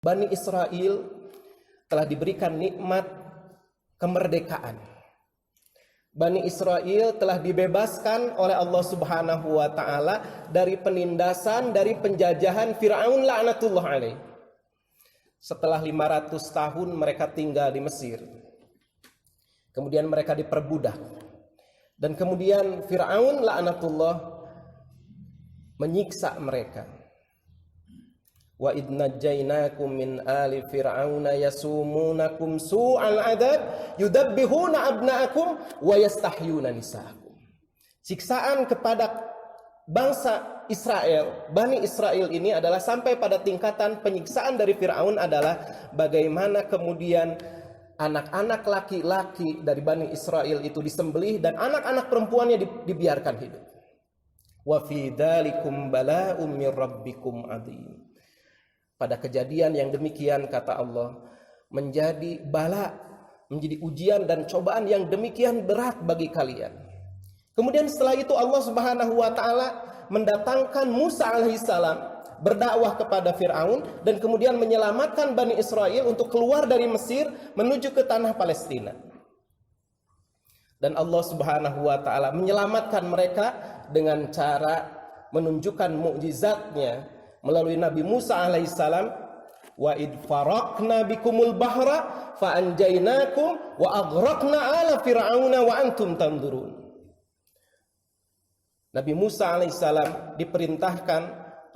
Bani Israel telah diberikan nikmat kemerdekaan. Bani Israel telah dibebaskan oleh Allah Subhanahu wa taala dari penindasan, dari penjajahan Firaun laknatullah alaih. Setelah 500 tahun mereka tinggal di Mesir. Kemudian mereka diperbudak. Dan kemudian Firaun laknatullah menyiksa mereka. Wa id najjaynakum min ali fir'auna yasumunakum su'al adab yudabbihuna abna'akum wa yastahyuna nisa'akum. Siksaan kepada bangsa Israel, Bani Israel ini adalah sampai pada tingkatan penyiksaan dari Fir'aun adalah bagaimana kemudian anak-anak laki-laki dari Bani Israel itu disembelih dan anak-anak perempuannya dibiarkan hidup. Wa fi dzalikum bala'um mir rabbikum adzim. Pada kejadian yang demikian, kata Allah, menjadi bala, menjadi ujian dan cobaan yang demikian berat bagi kalian. Kemudian setelah itu Allah Subhanahu wa taala mendatangkan Musa alaihissalam berdakwah kepada Fir'aun dan kemudian menyelamatkan Bani Israel untuk keluar dari Mesir menuju ke tanah Palestina. Dan Allah Subhanahu wa taala menyelamatkan mereka dengan cara menunjukkan mukjizatnya melalui Nabi Musa alaihissalam. Wa id faraqna bikumul bahra fa anjaynakum wa aghraqna ala fir'auna wa antum tanzurun. Nabi Musa alaihissalam diperintahkan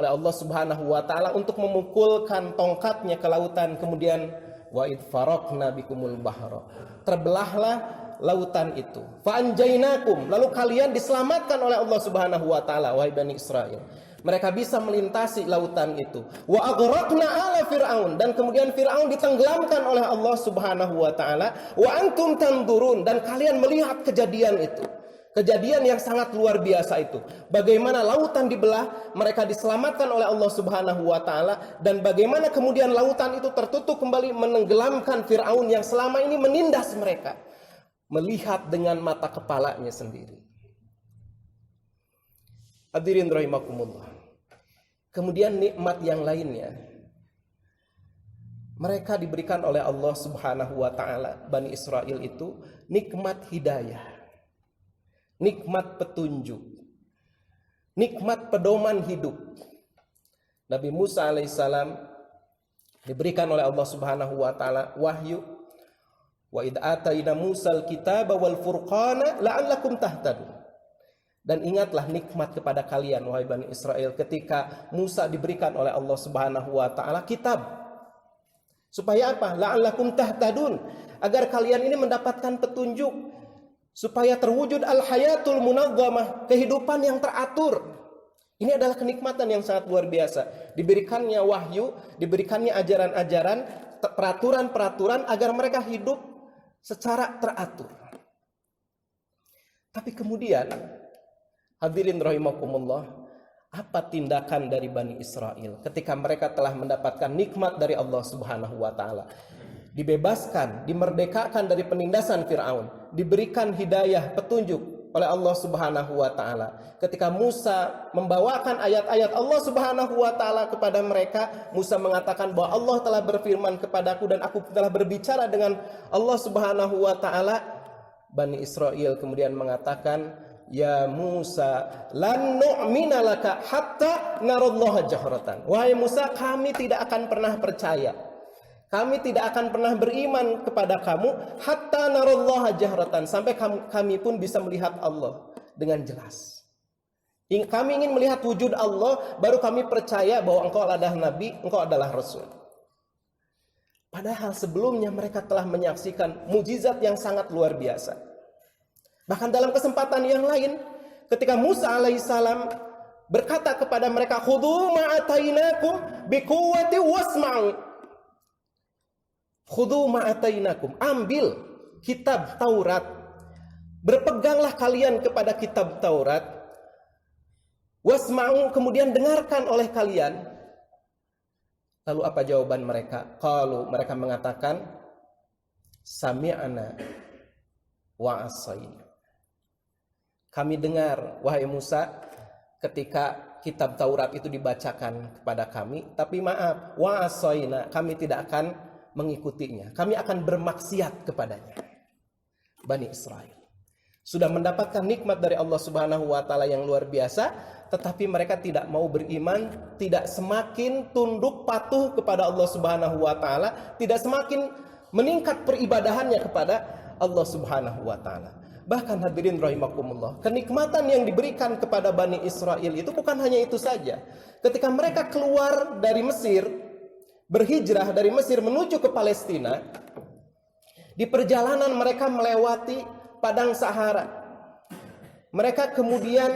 oleh Allah Subhanahu wa taala untuk memukulkan tongkatnya ke lautan, kemudian wa id faraqna bikumul bahra, terbelahlah lautan itu. Fa anjaynakum, lalu kalian diselamatkan oleh Allah Subhanahu wa taala, wahai Bani Israel. Mereka bisa melintasi lautan itu. Wa aghraqna ala fir'aun, dan kemudian Fir'aun ditenggelamkan oleh Allah Subhanahu wa taala. Wa antum tanzurun, dan kalian melihat kejadian itu. Kejadian yang sangat luar biasa itu. Bagaimana lautan dibelah, mereka diselamatkan oleh Allah Subhanahu wa taala, dan bagaimana kemudian lautan itu tertutup kembali menenggelamkan Fir'aun yang selama ini menindas mereka. Melihat dengan mata kepalanya sendiri. Hadirin rahimakumullah. Kemudian nikmat yang lainnya, mereka diberikan oleh Allah Subhanahu wa taala, Bani Israel itu, nikmat hidayah, nikmat petunjuk, nikmat pedoman hidup. Nabi Musa alaihissalam diberikan oleh Allah Subhanahu wa taala wahyu. Wa id ataina Musal kitaba wal furqana la'allakum tahtadun. Dan ingatlah nikmat kepada kalian, wahai Bani Israel, ketika Musa diberikan oleh Allah Subhanahu wa taala kitab. Supaya apa? La'allakum tahtadun, agar kalian ini mendapatkan petunjuk, supaya terwujud al-hayatul munazzamah, kehidupan yang teratur. Ini adalah kenikmatan yang sangat luar biasa. Diberikannya wahyu, diberikannya ajaran-ajaran, peraturan-peraturan agar mereka hidup secara teratur. Tapi kemudian, hadirin rahimakumullah, apa tindakan dari Bani Israel ketika mereka telah mendapatkan nikmat dari Allah Subhanahu wa taala? Dibebaskan, dimerdekakan dari penindasan Firaun, diberikan hidayah, petunjuk oleh Allah Subhanahu wa taala. Ketika Musa membawakan ayat-ayat Allah Subhanahu wa taala kepada mereka, Musa mengatakan bahwa Allah telah berfirman kepadaku dan aku telah berbicara dengan Allah Subhanahu wa taala. Bani Israel kemudian mengatakan, ya Musa, lan nu'mina laka hatta narallaha jahratan. Wahai Musa, kami tidak akan pernah percaya, kami tidak akan pernah beriman kepada kamu hatta narallaha jahratan, sampai kami pun bisa melihat Allah dengan jelas. Kami ingin melihat wujud Allah, baru kami percaya bahwa engkau adalah nabi, engkau adalah rasul. Padahal sebelumnya mereka telah menyaksikan mukjizat yang sangat luar biasa. Bahkan dalam kesempatan yang lain, ketika Musa alaihissalam berkata kepada mereka, khudhu ma'atainakum biquwwati wasma'u. Khudhu ma'atainakum, ambil kitab Taurat, berpeganglah kalian kepada kitab Taurat, wasma'u, kemudian dengarkan oleh kalian. Lalu apa jawaban mereka? Qalu, mereka mengatakan, sami'na wa asaina. Kami dengar, wahai Musa, ketika kitab Taurat itu dibacakan kepada kami, tapi maaf, wa asoina, kami tidak akan mengikutinya. Kami akan bermaksiat kepadanya. Bani Israel sudah mendapatkan nikmat dari Allah Subhanahu wa taala yang luar biasa, tetapi mereka tidak mau beriman, tidak semakin tunduk patuh kepada Allah Subhanahu wa taala, tidak semakin meningkat peribadahannya kepada Allah Subhanahu wa taala. Bahkan hadirin rahimakumullah, kenikmatan yang diberikan kepada Bani Israel itu bukan hanya itu saja. Ketika mereka keluar dari Mesir, berhijrah dari Mesir menuju ke Palestina, di perjalanan mereka melewati padang Sahara. Mereka kemudian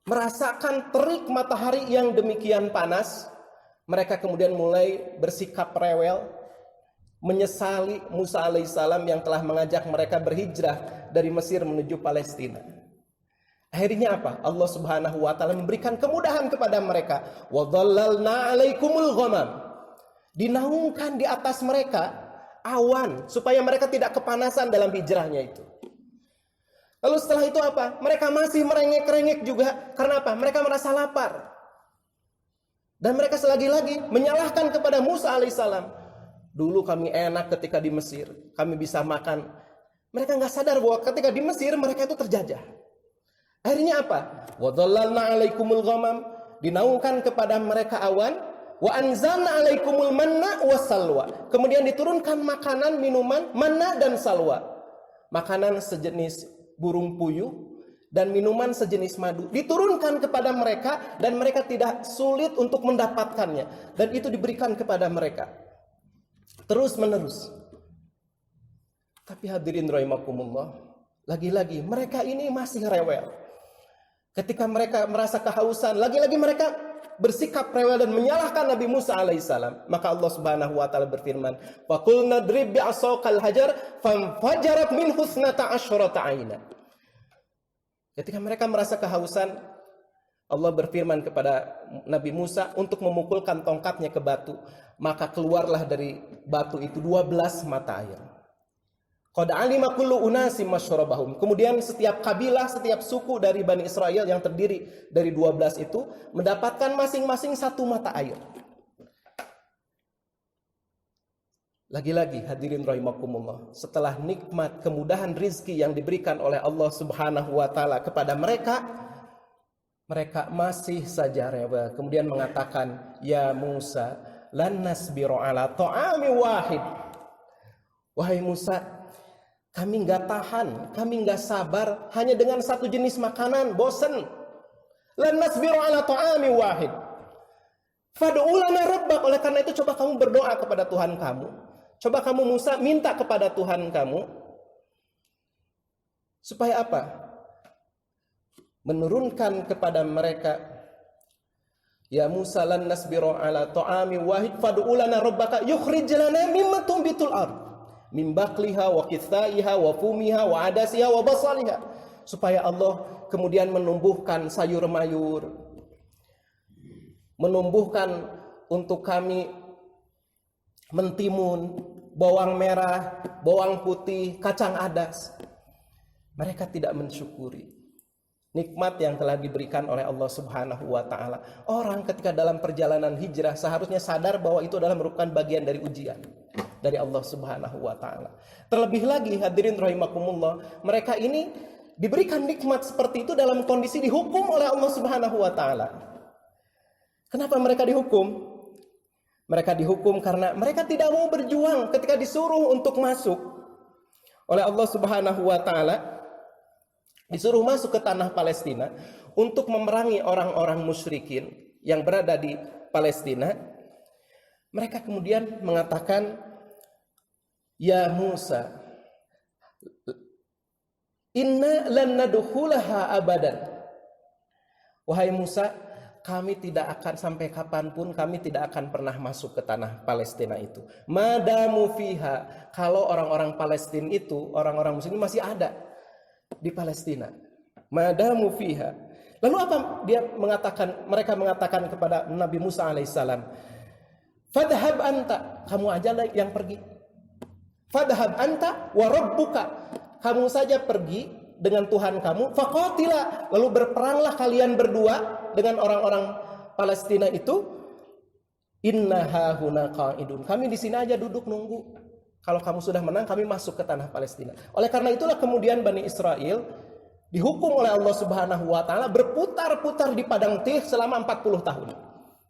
merasakan terik matahari yang demikian panas. Mereka kemudian mulai bersikap rewel, menyesali Musa alaihissalam yang telah mengajak mereka berhijrah dari Mesir menuju Palestina. Akhirnya apa? Allah Subhanahu wa taala memberikan kemudahan kepada mereka. Wa dhallalna 'alaikumul ghamam. Dinaungkan di atas mereka awan supaya mereka tidak kepanasan dalam hijrahnya itu. Lalu setelah itu apa? Mereka masih merengek-rengek juga. Karena apa? Mereka merasa lapar. Dan mereka selagi-lagi menyalahkan kepada Musa alaihissalam. Dulu kami enak ketika di Mesir, kami bisa makan. Mereka nggak sadar bahwa ketika di Mesir mereka itu terjajah. Akhirnya apa? Wa dhallalna 'alaikumul ghamam, dinaungkan kepada mereka awan, wa anzalna 'alaikumul manna wassalwa. Kemudian diturunkan makanan, minuman, manna dan salwa. Makanan sejenis burung puyuh dan minuman sejenis madu diturunkan kepada mereka dan mereka tidak sulit untuk mendapatkannya, dan itu diberikan kepada mereka terus menerus. Tapi hadirin rahimakumullah, lagi-lagi mereka ini masih rewel. Ketika mereka merasa kehausan, lagi-lagi mereka bersikap rewel dan menyalahkan Nabi Musa alaihissalam. Maka Allah Subhanahu wa taala berfirman, "Faqulna drib bi'asaqal hajar fanfajarat minhu 12 'aina." Ketika mereka merasa kehausan, Allah berfirman kepada Nabi Musa untuk memukulkan tongkatnya ke batu, maka keluarlah dari batu itu 12 mata air. Qad 'alima kullu unasim masyrabahum. Kemudian setiap kabilah, setiap suku dari Bani Israel yang terdiri dari 12 itu mendapatkan masing-masing satu mata air. Lagi-lagi hadirin rahimakumullah, setelah nikmat kemudahan rizki yang diberikan oleh Allah Subhanahu wa taala kepada mereka, mereka masih saja rewel. Kemudian mengatakan, "Ya Musa, lan nasbiru ala ta'ami wahid." Wahai Musa, kami nggak tahan, kami nggak sabar hanya dengan satu jenis makanan, bosan. Lan nasbiru ala ta'ami wahid. Fad'u lana rabbak. Oleh karena itu coba kamu berdoa kepada Tuhan kamu. Coba kamu Musa minta kepada Tuhan kamu supaya apa? Menurunkan kepada mereka, ya Musa lan nasbiru ala ta'ami wahid fad'u lana rabbaka yukhrij lana mimma tumbitul ard min baqliha wa qithaiha wa fumiha wa adasiha wa basaliha. Supaya Allah kemudian menumbuhkan sayur mayur, menumbuhkan untuk kami mentimun, bawang merah, bawang putih, kacang adas. Mereka tidak mensyukuri nikmat yang telah diberikan oleh Allah Subhanahu wa taala. Orang ketika dalam perjalanan hijrah seharusnya sadar bahwa itu adalah merupakan bagian dari ujian dari Allah Subhanahu wa taala. Terlebih lagi hadirin rahimakumullah, mereka ini diberikan nikmat seperti itu dalam kondisi dihukum oleh Allah Subhanahu wa taala. Kenapa mereka dihukum? Mereka dihukum karena mereka tidak mau berjuang ketika disuruh untuk masuk oleh Allah Subhanahu wa taala, disuruh masuk ke tanah Palestina untuk memerangi orang-orang musyrikin yang berada di Palestina. Mereka kemudian mengatakan, "Ya Musa, inna lan nadkhulaha abadan." Wahai Musa, kami tidak akan sampai kapanpun, kami tidak akan pernah masuk ke tanah Palestina itu. Madamu fiha, kalau orang-orang Palestina itu, orang-orang muslim masih ada di Palestina. Madamu fiha. Lalu apa dia mengatakan? Mereka mengatakan kepada Nabi Musa alaihissalam, "Fadhhab anta, kamu aja yang pergi. Fadhhab anta wa rabbuka, kamu saja pergi dengan Tuhan kamu, faqatila, lalu berperanglah kalian berdua dengan orang-orang Palestina itu. Inna hahuna qa'idun, kami di sini aja duduk nunggu. Kalau kamu sudah menang, kami masuk ke tanah Palestina. Oleh karena itulah kemudian Bani Israel dihukum oleh Allah Subhanahu wa taala berputar-putar di padang Tih selama 40 tahun.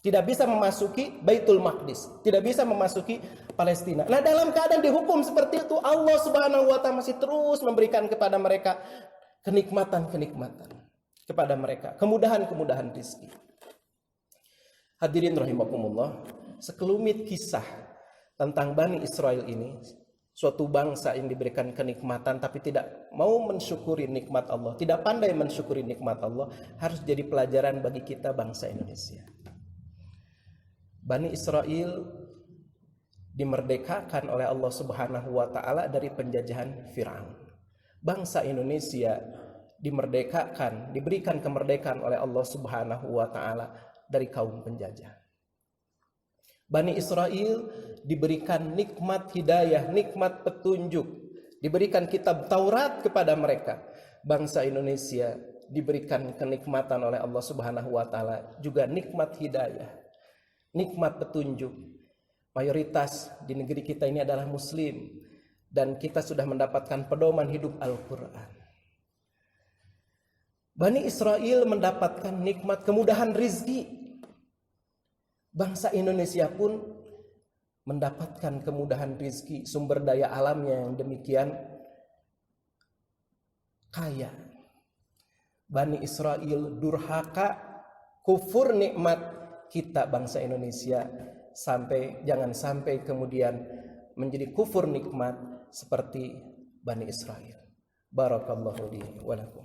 Tidak bisa memasuki Baitul Maqdis, tidak bisa memasuki Palestina. Nah, dalam keadaan dihukum seperti itu, Allah Subhanahu wa taala masih terus memberikan kepada mereka kenikmatan-kenikmatan kepada mereka, kemudahan-kemudahan rezeki. Hadirin rahimakumullah, sekelumit kisah tentang Bani Israel ini, suatu bangsa yang diberikan kenikmatan tapi tidak mau mensyukuri nikmat Allah, tidak pandai mensyukuri nikmat Allah, harus jadi pelajaran bagi kita bangsa Indonesia. Bani Israel dimerdekakan oleh Allah Subhanahu wa taala dari penjajahan Firaun. Bangsa Indonesia dimerdekakan, diberikan kemerdekaan oleh Allah Subhanahu wa taala dari kaum penjajah. Bani Israel diberikan nikmat hidayah, nikmat petunjuk, diberikan kitab Taurat kepada mereka. Bangsa Indonesia diberikan kenikmatan oleh Allah Subhanahu wa taala juga nikmat hidayah, nikmat petunjuk. Mayoritas di negeri kita ini adalah muslim dan kita sudah mendapatkan pedoman hidup Al-Qur'an. Bani Israel mendapatkan nikmat kemudahan rizki. Bangsa Indonesia pun mendapatkan kemudahan rizki, sumber daya alamnya yang demikian kaya. Bani Israel durhaka, kufur nikmat kita bangsa Indonesia, jangan sampai kemudian menjadi kufur nikmat seperti Bani Israel. Barakallahu li wa lakum.